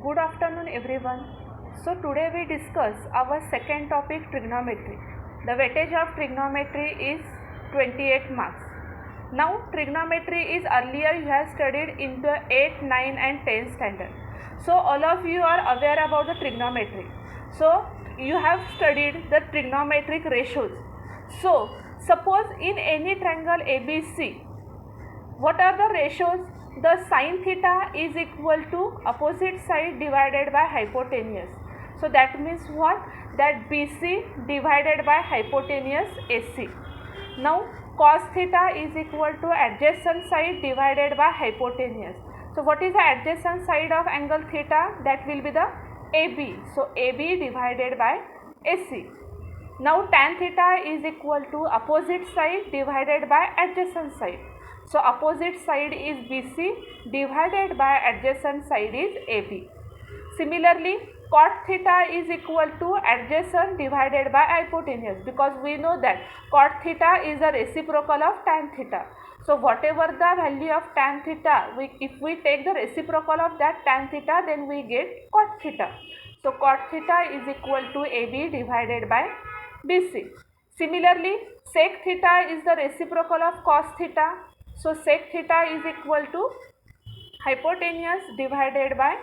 Good afternoon everyone. So today we discuss our second topic, trigonometry. The weightage of trigonometry is 28 marks. Now trigonometry is earlier you have studied in the 8, 9 and 10 standard. So all of you are aware about the trigonometry. So you have studied the trigonometric ratios. So suppose in any triangle ABC, what are the ratios? The sine theta is equal to opposite side divided by hypotenuse. So that means what? That BC divided by hypotenuse AC. Now cos theta is equal to adjacent side divided by hypotenuse. So what is the adjacent side of angle theta? That will be the AB. So AB divided by AC. Now tan theta is equal to opposite side divided by adjacent side. So opposite side is BC divided by adjacent side is AB. Similarly, cot theta is equal to adjacent divided by hypotenuse, because we know that cot theta is a reciprocal of tan theta. So whatever the value of tan theta, if we take the reciprocal of that tan theta, then we get cot theta. So cot theta is equal to AB divided by BC. Similarly, sec theta is the reciprocal of cos theta. So sec theta is equal to hypotenuse divided by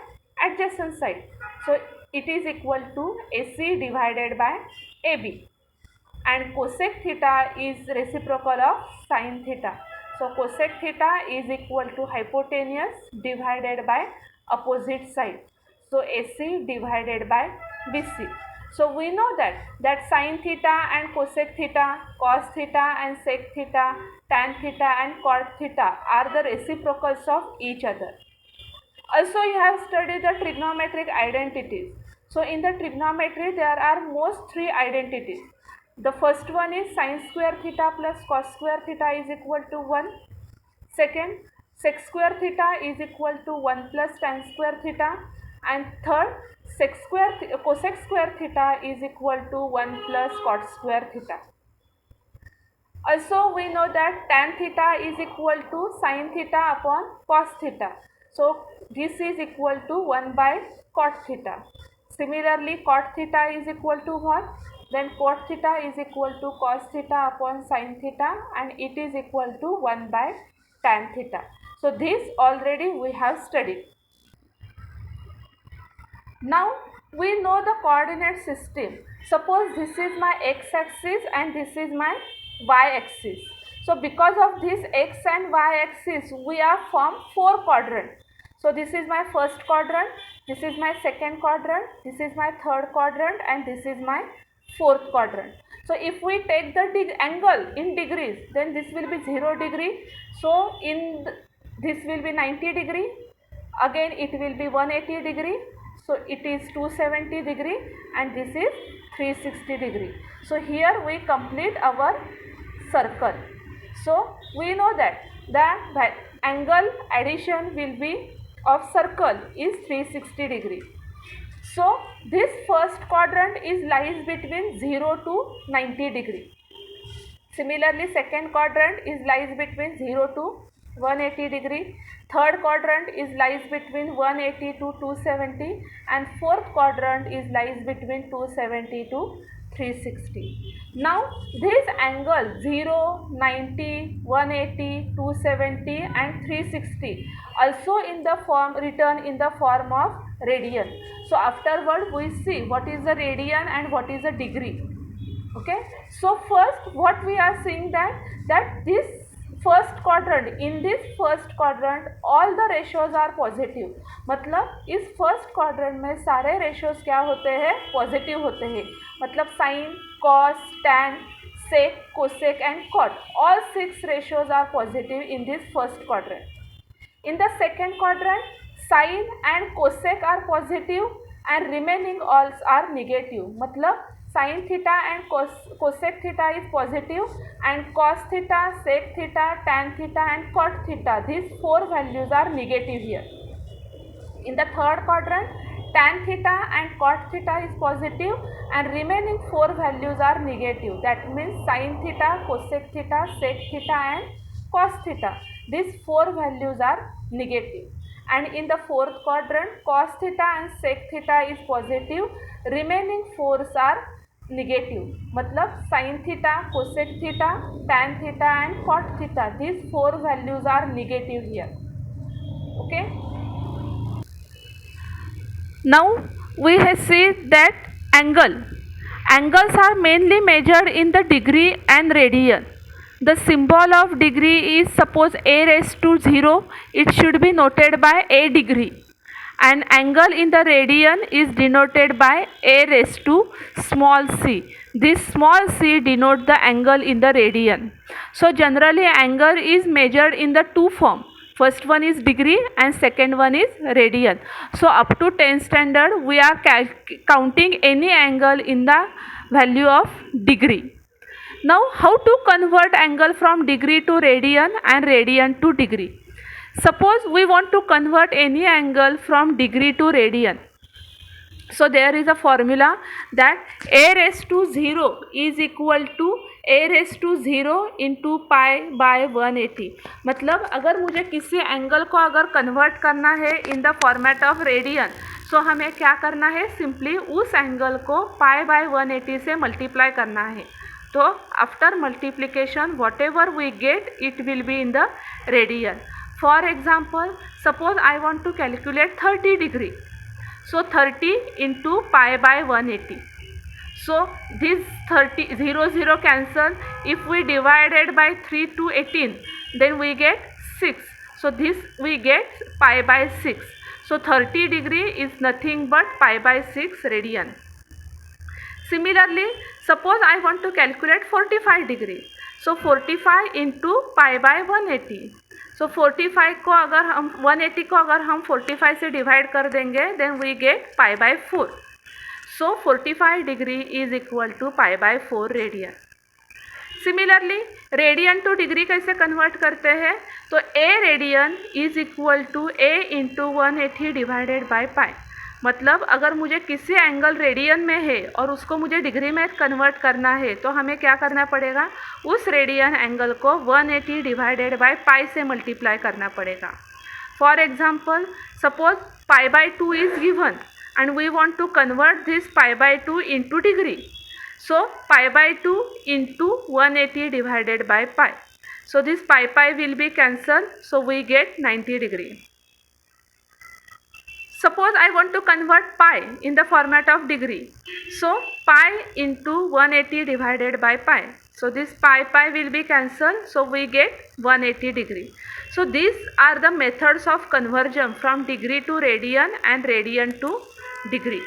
adjacent side. So it is equal to AC divided by AB. And cosec theta is reciprocal of sin theta. So cosec theta is equal to hypotenuse divided by opposite side. So AC divided by BC. So we know that sin theta and cosec theta, cos theta and sec theta, tan theta and cot theta are the reciprocals of each other. Also you have studied the trigonometric identities. So in the trigonometry there are most three identities. The first one is sin square theta plus cos square theta is equal to 1. Second, sec square theta is equal to 1 plus tan square theta. And third, cosec square theta is equal to 1 plus cot square theta. Also we know that tan theta is equal to sin theta upon cos theta. So this is equal to 1 by cot theta. Similarly, cot theta is equal to what? Then cot theta is equal to cos theta upon sin theta, and it is equal to 1 by tan theta. So this already we have studied. Now we know the coordinate system. Suppose this is my x-axis and this is my y-axis. So because of this x and y-axis, we are formed 4 quadrants. So this is my first quadrant, this is my second quadrant, this is my third quadrant, and this is my fourth quadrant. So if we take the angle in degrees, then this will be 0 degree. So this will be 90 degree. Again it will be 180 degree. So it is 270 degree, and this is 360 degree. So here we complete our circle. So we know that the angle addition will be of circle is 360 degree. So this first quadrant lies between 0 to 90 degree. Similarly, second quadrant lies between 0 to 180 degree. Third quadrant lies between 180 to 270, and fourth quadrant lies between 270 to 360. Now this angle 0, 90, 180, 270 and 360 also in the form written in the form of radian. So afterward we see what is the radian and what is the degree. Okay, so first what we are seeing that this first quadrant, in this first quadrant all the ratios are positive. मतलब इस first quadrant में सारे ratios क्या होते हैं? Positive होते हैं. मतलब sine, cos, tan, sec, cosec and cot, all 6 ratios are positive in this first quadrant. In the second quadrant, sin and cosec are positive and remaining all are negative. मतलब sin theta and cosec theta is positive, and cos theta, sec theta, tan theta and cot theta, these 4 values are negative here. In the third quadrant, tan theta and cot theta is positive and remaining 4 values are negative. That means sin theta, cosec theta, sec theta and cos theta. These 4 values are negative. and in the fourth quadrant cos theta and sec theta is positive, remaining fours are negative. मतलब sin theta, cosec theta, tan theta and cot theta, these four values are negative here. Okay. Now we have seen that angles are mainly measured in the degree and radian. The symbol of degree is, suppose a raised to 0, it should be noted by a degree, and angle in the radian is denoted by a raised to small c. This small c denotes the angle in the radian. So generally angle is measured in the two form. First one is degree and second one is radian. So up to 10th standard we are counting any angle in the value of degree. Now how to convert angle from degree to radian and radian to degree? Suppose we want to convert any angle from degree to radian. So there is a formula that a raised to 0 is equal to a raised to 0 into pi by 180. मतलब अगर मुझे किसी angle को अगर convert करना है in the format of radian, so हमें क्या करना है, सिंपली उस एंगल को पाई बाय 180 से मल्टीप्लाई करना है. तो after multiplication whatever we get it will be in the radian. For example suppose I want to calculate 30 degree. So 30 into pi by 180. So this 0 cancel. If we divided by 3 to 18, then we get 6. So this we get pi by 6. So 30 degree is nothing but pi by 6 radian. Similarly, suppose I want to calculate 45 degree. So 45 into pi by 180. सो 45 को अगर हम 180 को अगर हम 45 से divide कर देंगे then we get pi by 4. So 45 degree is equal to pi by 4 radian. Similarly radian to degree कैसे कन्वर्ट करते हैं, तो a radian is equal to a into 180 divided by pi. मतलब अगर मुझे किसी एंगल रेडियन में है और उसको मुझे डिग्री में कन्वर्ट करना है तो हमें क्या करना पड़ेगा, उस रेडियन एंगल को 180 डिवाइडेड बाय पाई से मल्टीप्लाई करना पड़ेगा. For example suppose pi by 2 is given and we want to convert this pi by 2 into degree. So pi by 2 into 180 divided by pi. So this pi will be cancel. So we get 90 degree. Suppose I want to convert pi in the format of degree. So pi into 180 divided by pi. So this pi will be cancelled. So we get 180 degree. So these are the methods of conversion from degree to radian and radian to degree.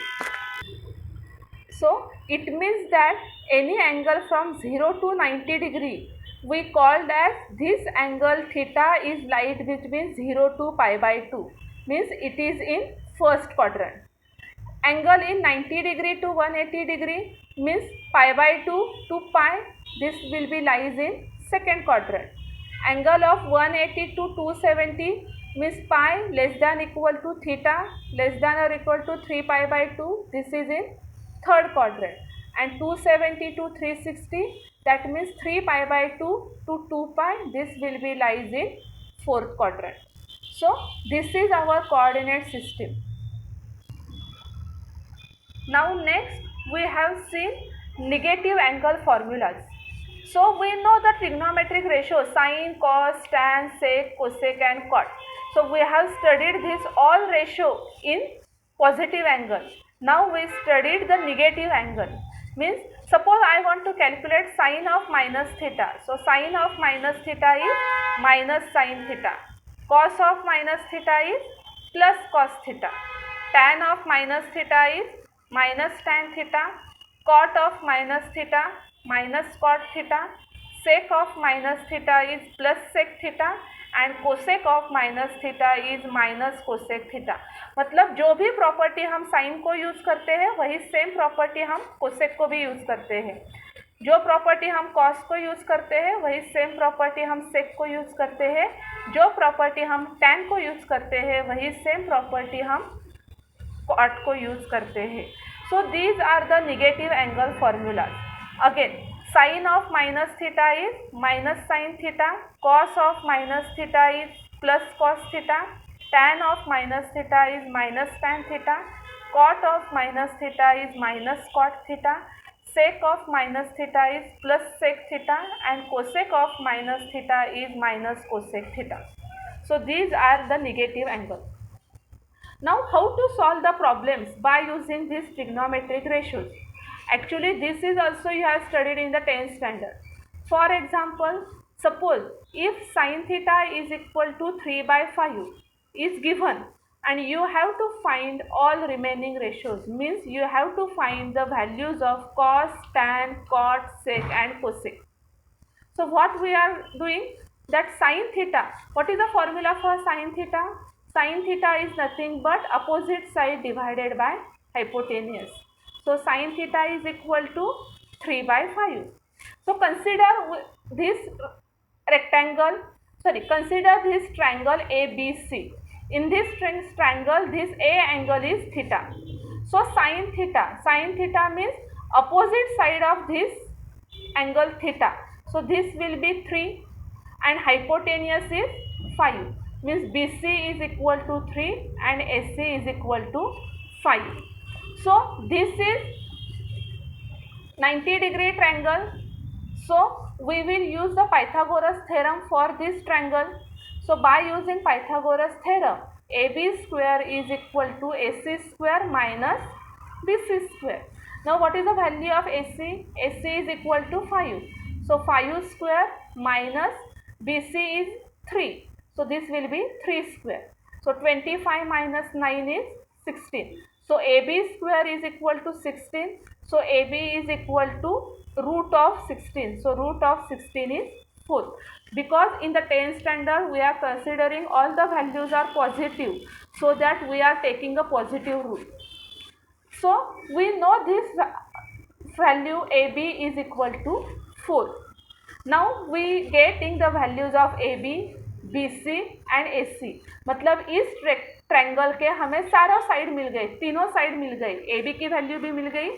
So it means that any angle from 0 to 90 degree we called as this angle theta is lied between 0 to pi by 2. Means it is in first quadrant. Angle in 90 degree to 180 degree means pi by 2 to pi, this will be lies in second quadrant. Angle of 180 to 270 means pi less than equal to theta less than or equal to 3 pi by 2, this is in third quadrant. And 270 to 360, that means 3 pi by 2 to 2 pi, this will be lies in fourth quadrant. So this is our coordinate system. Now next we have seen negative angle formulas. So we know the trigonometric ratio sin, cos, tan, sec, cosec and cot. So we have studied this all ratio in positive angle. Now we studied the negative angle. Means suppose I want to calculate sin of minus theta. So sin of minus theta is minus sin theta. Cos of minus theta is plus cos theta. Tan of minus theta is minus tan theta. Cot of minus theta minus cot theta. Sec of minus theta is plus sec theta and cosec of minus theta is minus cosec theta. मतलब जो भी property हम sign को use करते हैं वही same property हम cosec को भी यूज़ करते हैं. जो प्रॉपर्टी हम कॉस को यूज़ करते हैं वही सेम प्रॉपर्टी हम सेक को यूज़ करते हैं. जो प्रॉपर्टी हम टैन को यूज़ करते हैं वही सेम प्रॉपर्टी हम कॉट को यूज़ करते हैं. So these are the negative angle formulas. Again sin of minus theta is minus sin theta. Cos of minus theta is plus cos theta. tan of minus theta is minus tan theta, cot of minus theta is minus cot theta, sec of minus theta is plus sec theta, and cosec of minus theta is minus cosec theta. So these are the negative angles. Now how to solve the problems by using these trigonometric ratios? Actually this is also you have studied in the 10th standard. For example, suppose if sin theta is equal to 3 by 5 is given and you have to find all remaining ratios, means you have to find the values of cos, tan, cot, sec and cosec. So what we are doing, that sin theta, what is the formula for sin theta? Sin theta is nothing but opposite side divided by hypotenuse. So sin theta is equal to 3 by 5. So consider this rectangle, consider this triangle ABC. In this triangle, this A angle is theta. So sin theta means opposite side of this angle theta. So this will be 3 and hypotenuse is 5, means BC is equal to 3 and AC is equal to 5. So this is 90-degree triangle. So we will use the Pythagoras theorem for this triangle. So by using Pythagoras theorem, AB square is equal to AC square minus BC square. Now what is the value of AC? AC is equal to 5. So 5 square minus BC is 3. So this will be 3 square. So 25 minus 9 is 16. So AB square is equal to 16. So AB is equal to root of 16. So root of 16 is 4. Because in the 10th standard we are considering all the values are positive, so that we are taking a positive root. So we know this value AB is equal to 4. Now we getting the values of AB, BC and AC. मतलब इस triangle के हमें सारा side मिल गए, तीनों side मिल गई. AB की value भी मिल गई,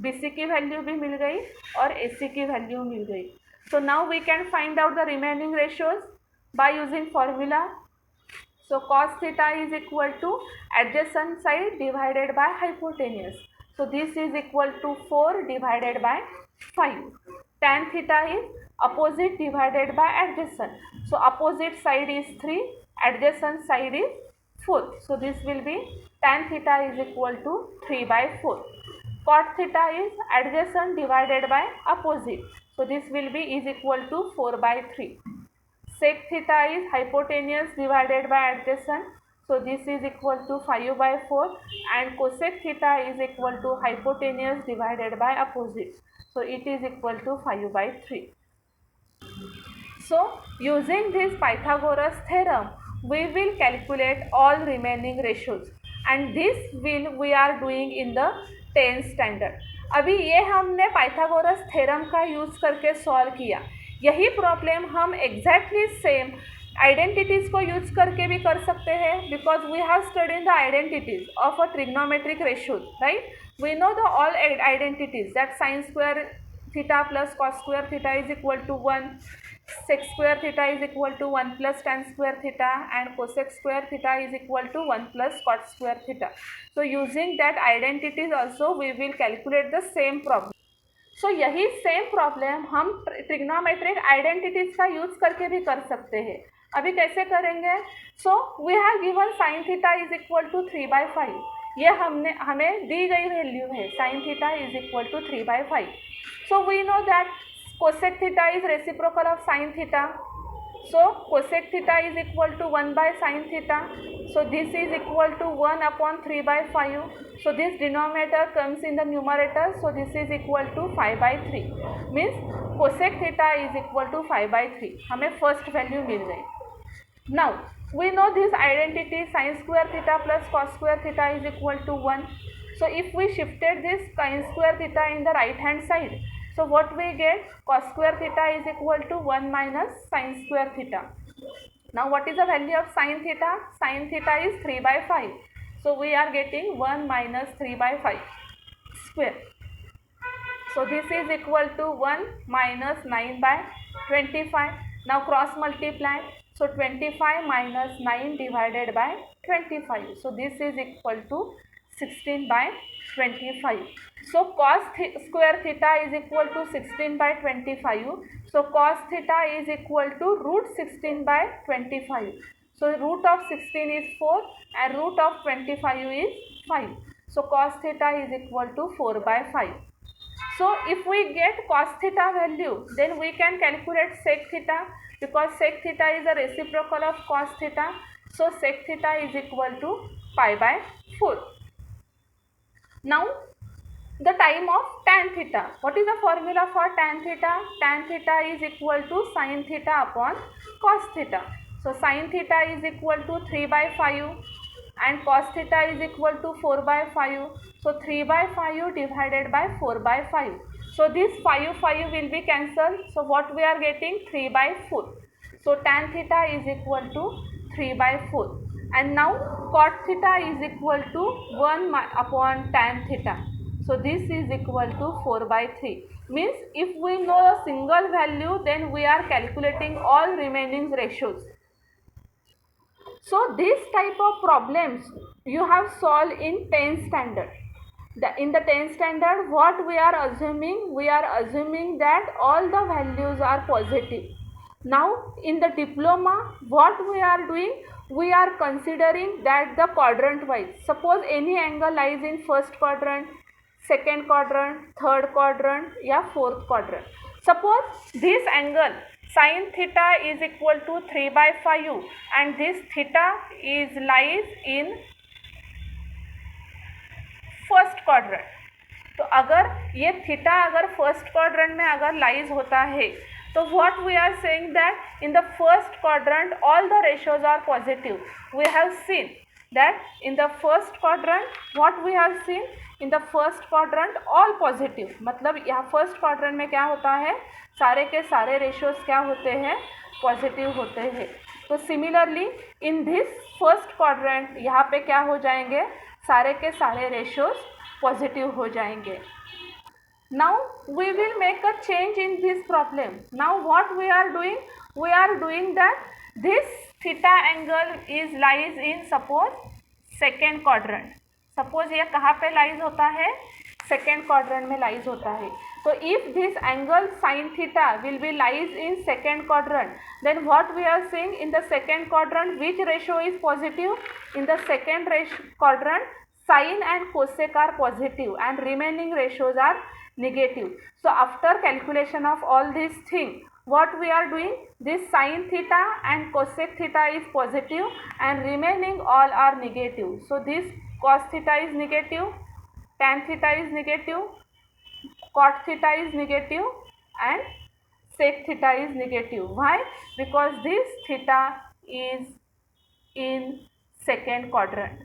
BC की वैल्यू भी मिल गई और AC की वैल्यू मिल गई. So now we can find out the remaining ratios by using formula. So cos theta is equal to adjacent side divided by hypotenuse. So this is equal to 4 divided by 5. Tan theta is opposite divided by adjacent. So opposite side is 3, adjacent side is 4. So this will be tan theta is equal to 3 by 4. Cot theta is adjacent divided by opposite. So this will be is equal to 4 by 3. Sec theta is hypotenuse divided by adjacent. So this is equal to 5 by 4, and cosec theta is equal to hypotenuse divided by opposite. So it is equal to 5 by 3. So using this Pythagoras theorem, we will calculate all remaining ratios, and this will we are doing in the 10th standard. अभी ये हमने Pythagoras theorem का use करके solve किया. यही problem हम exactly same identities को use करके भी कर सकते हैं, because we have studied the identities of a trigonometric ratios, right. We know the all identities that sine square theta plus cos square theta is equal to 1, sec square theta is equal to 1 plus tan square theta, and cosec square theta is equal to 1 plus cot square theta. So using that identities also we will calculate the same problem. So यही same problem हम trigonometric identities का use करके भी कर सकते हैं. अभी कैसे करेंगे? So we have given sine theta is equal to 3 by 5. ये हमें दी गई वैल्यू है. Sine theta is equal to 3 by 5. So we know that cosec theta is reciprocal of sin theta. So cosec theta is equal to 1 by sin theta. So this is equal to 1 upon 3 by 5. So this denominator comes in the numerator. So this is equal to 5 by 3. Means cosec theta is equal to 5 by 3. हमें first value मिल गई. Now we know this identity sin square theta plus cos square theta is equal to 1. So if we shifted this sin square theta in the right hand side, so what we get? Cos square theta is equal to 1 minus sin square theta. Now what is the value of sin theta? Sin theta is 3 by 5. So we are getting 1 minus 3 by 5 square. So this is equal to 1 minus 9 by 25. Now cross multiply. So 25 minus 9 divided by 25. So this is equal to 16 by 25. So cos square theta is equal to 16 by 25. So cos theta is equal to root 16 by 25. So root of 16 is 4 and root of 25 is 5. So cos theta is equal to 4 by 5. So if we get cos theta value, then we can calculate sec theta, because sec theta is a reciprocal of cos theta. So sec theta is equal to pi by 4. Now the time of tan theta. What is the formula for tan theta? Tan theta is equal to sin theta upon cos theta. So sin theta is equal to 3 by 5 and cos theta is equal to 4 by 5. So 3 by 5 divided by 4 by 5. So this 5 will be cancelled. So what we are getting? 3 by 4. So tan theta is equal to 3 by 4. And now cot theta is equal to 1 upon tan theta. So this is equal to 4 by 3. Means if we know a single value, then we are calculating all remaining ratios. So this type of problems you have solved in 10th standard. In the 10th standard, what we are assuming? We are assuming that all the values are positive. Now in the diploma, what we are doing? We are considering that the quadrant wise. Suppose any angle lies in first quadrant, second quadrant, third quadrant, या fourth quadrant. Suppose this angle sin theta is equal to 3 by 5 and this theta is lies in first quadrant. तो अगर ये theta अगर first quadrant में अगर lies होता है, तो what we are saying that in the first quadrant all the ratios are positive. We have seen that in the first quadrant what we have seen in the first quadrant all positive. मतलब यहाँ first quadrant में क्या होता है? सारे के सारे ratios क्या होते हैं? पॉजिटिव होते हैं. तो similarly in this first quadrant यहाँ पे क्या हो जाएंगे? सारे के सारे रेशियोज पॉजिटिव हो जाएंगे. Now we will make a change in this problem. Now what we are doing? We are doing that this theta angle is lies in suppose second quadrant. Suppose ये कहाँ पे लाइज होता है? Second quadrant में lies होता है. तो if this angle sin theta will be lies in second quadrant, then what we are seeing in the second quadrant, which ratio is positive? In the second quadrant, sin and cosec are positive and remaining ratios are negative. So after calculation of all these things, what we are doing? This sin theta and cosec theta is positive and remaining all are negative. So this cos theta is negative, tan theta is negative, cot theta is negative and sec theta is negative. Why? Because this theta is in second quadrant.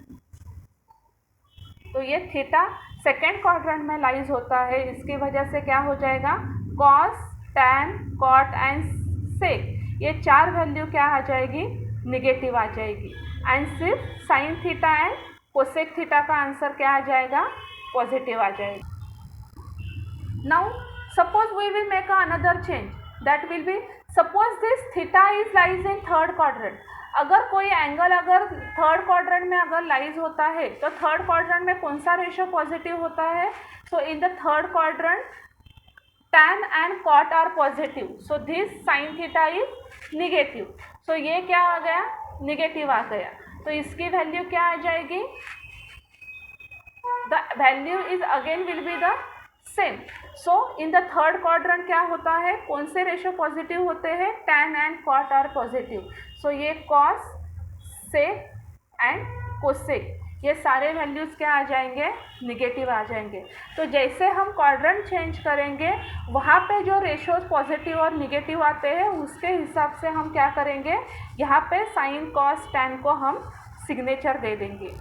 तो ये theta second quadrant में lies होता है, इसकी वजह से क्या हो जाएगा? कॉस, टैन, कॉट एंड सेक, ये चार वैल्यू क्या आ जाएगी? निगेटिव आ जाएगी. एंड सिर्फ sine theta and cosec theta का आंसर क्या आ जाएगा? पॉजिटिव आ जाएगा. Now suppose we will make another change, that will be suppose this theta is lies in third quadrant. अगर कोई एंगल अगर थर्ड क्वाड्रेंट में अगर लाइज होता है, तो थर्ड क्वाड्रेंट में कौन सा रेशियो पॉजिटिव होता है? So in the third quadrant tan and cot are positive. So this sin theta is negative. So ये क्या आ गया? निगेटिव आ गया. तो इसकी वैल्यू क्या आ जाएगी? The value is again will be the same. So in the third quadrant क्या होता है? कौन से रेशियो पॉजिटिव होते हैं? tan and cot are positive. So ये cos, sec एंड cosec, ये सारे वैल्यूज़ क्या आ जाएंगे? निगेटिव आ जाएंगे. तो जैसे हम क्वाड्रेंट चेंज करेंगे, वहाँ पे जो रेशियोज पॉजिटिव और निगेटिव आते हैं, उसके हिसाब से हम क्या करेंगे? यहाँ पे साइन, कॉस, टैन को हम सिग्नेचर दे देंगे.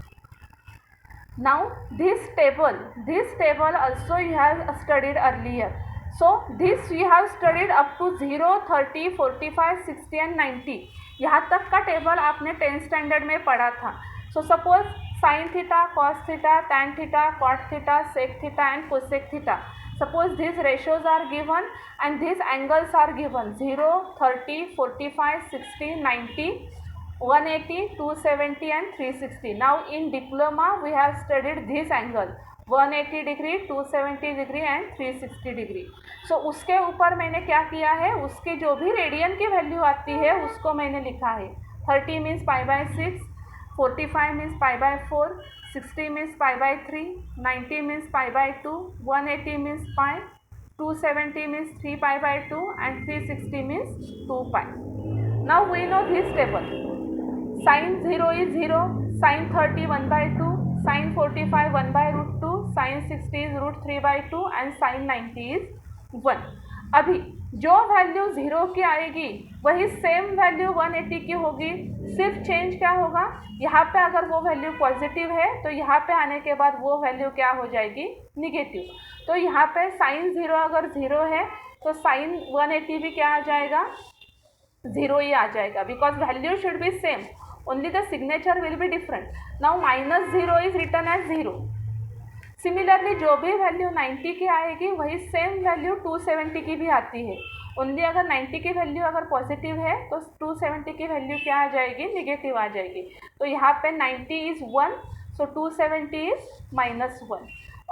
Now this table also you have studied earlier. So this you have studied up to 0, 30, 45, 60 and 90. यहाँ तक का टेबल आपने 10th स्टैंडर्ड में पढ़ा था. So suppose sin theta, cos theta, tan theta, cot theta, sec theta and cosec theta. Suppose these ratios are given and these angles are given 0, 30, 45, 60, 90. 180, 270 and 360. Now in diploma we have studied this angle 180 degree, 270 degree and 360 degree. So उसके ऊपर मैंने क्या किया है, उसके जो भी radian की वैल्यू आती है उसको मैंने लिखा है. 30 means π/6, 45 means π/4, 60 means π/3, 90 means π/2, 180 means π, 270 means 3π/2 and 360 means 2π. Now we know this table. Sin 0 is 0, sin 30 1/2, sin 45 1/√2, sin 60 is √3/2 and sin 90 is 1. अभी जो वैल्यू 0 की आएगी वही सेम वैल्यू 180 की होगी. सिर्फ चेंज क्या होगा, यहाँ पे अगर वो वैल्यू पॉजिटिव है तो यहाँ पे आने के बाद वो वैल्यू क्या हो जाएगी, निगेटिव. तो यहाँ पे sin 0 अगर 0 है तो sin 180 भी क्या आ जाएगा, 0 ही आ जाएगा. Because value should be same, only the signature will be different. Now -0 is written as 0. Similarly जो भी वैल्यू 90 की आएगी वही सेम वैल्यू 270 की भी आती है. ओनली अगर 90 की वैल्यू अगर पॉजिटिव है तो 270 की वैल्यू क्या आ जाएगी, निगेटिव आ जाएगी. तो यहाँ पे 90 इज़ 1, सो 270 इज़ -1.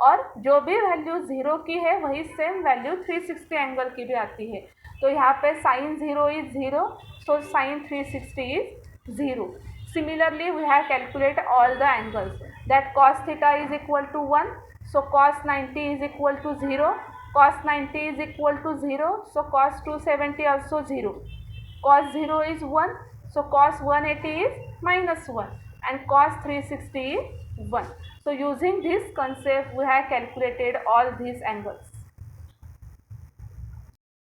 और जो भी वैल्यू 0 की है वही सेम वैल्यू 360 एंगल की भी आती है. तो यहाँ पे sin 0 is 0, so sin 360 is 0. Similarly, we have calculated all the angles. That cos theta is equal to 1, so cos 90 is equal to 0. Cos 90 is equal to 0, so cos 270 also 0. Cos 0 is 1, so cos 180 is -1, and cos 360 is 1. So using this concept, we have calculated all these angles.